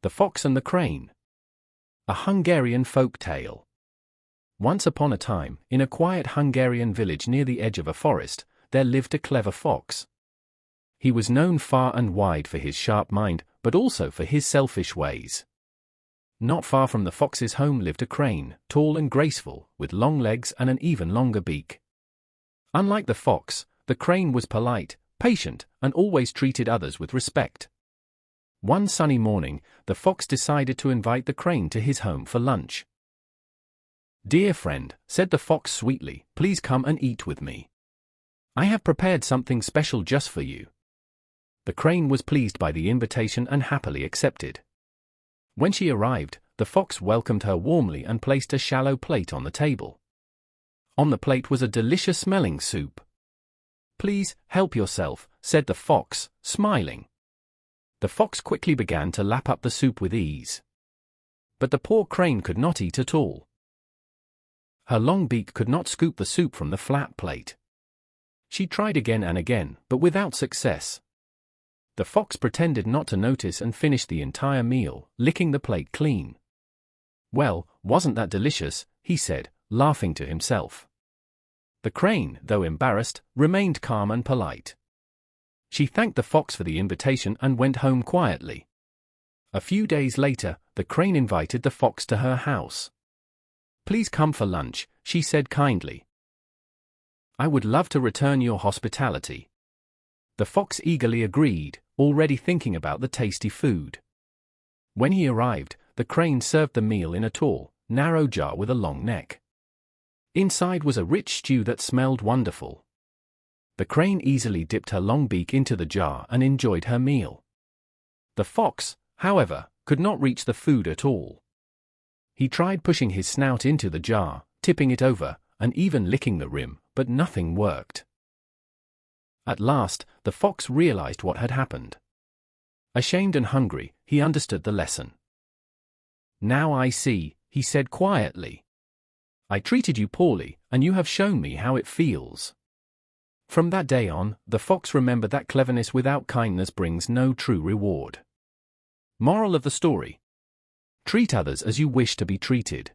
The Fox and the Crane. A Hungarian folk tale. Once upon a time, in a quiet Hungarian village near the edge of a forest, there lived a clever fox. He was known far and wide for his sharp mind, but also for his selfish ways. Not far from the fox's home lived a crane, tall and graceful, with long legs and an even longer beak. Unlike the fox, the crane was polite, patient, and always treated others with respect. One sunny morning, the fox decided to invite the crane to his home for lunch. "Dear friend," said the fox sweetly, "please come and eat with me. I have prepared something special just for you." The crane was pleased by the invitation and happily accepted. When she arrived, the fox welcomed her warmly and placed a shallow plate on the table. On the plate was a delicious-smelling soup. "Please, help yourself," said the fox, smiling. The fox quickly began to lap up the soup with ease. But the poor crane could not eat at all. Her long beak could not scoop the soup from the flat plate. She tried again and again, but without success. The fox pretended not to notice and finished the entire meal, licking the plate clean. "Well, wasn't that delicious?" he said, laughing to himself. The crane, though embarrassed, remained calm and polite. She thanked the fox for the invitation and went home quietly. A few days later, the crane invited the fox to her house. "Please come for lunch," she said kindly. "I would love to return your hospitality." The fox eagerly agreed, already thinking about the tasty food. When he arrived, the crane served the meal in a tall, narrow jar with a long neck. Inside was a rich stew that smelled wonderful. The crane easily dipped her long beak into the jar and enjoyed her meal. The fox, however, could not reach the food at all. He tried pushing his snout into the jar, tipping it over, and even licking the rim, but nothing worked. At last, the fox realized what had happened. Ashamed and hungry, he understood the lesson. "Now I see," he said quietly. "I treated you poorly, and you have shown me how it feels." From that day on, the fox remembered that cleverness without kindness brings no true reward. Moral of the story: treat others as you wish to be treated.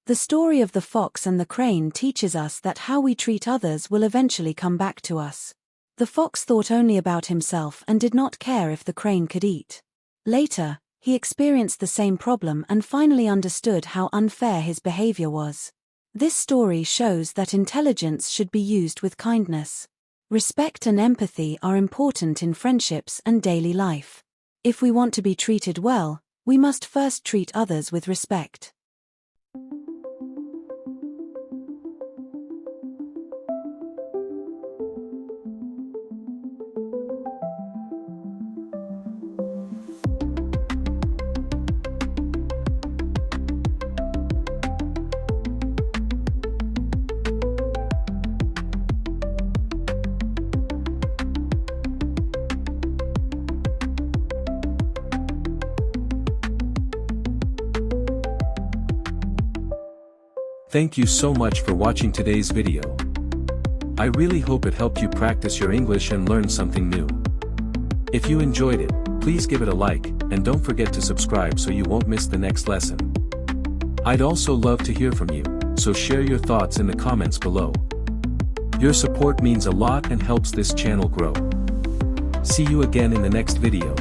The story of the fox and the crane teaches us that how we treat others will eventually come back to us. The fox thought only about himself and did not care if the crane could eat. Later, he experienced the same problem and finally understood how unfair his behavior was. This story shows that intelligence should be used with kindness. Respect and empathy are important in friendships and daily life. If we want to be treated well, we must first treat others with respect. Thank you so much for watching today's video. I really hope it helped you practice your English and learn something new. If you enjoyed it, please give it a like, and don't forget to subscribe so you won't miss the next lesson. I'd also love to hear from you, so share your thoughts in the comments below. Your support means a lot and helps this channel grow. See you again in the next video.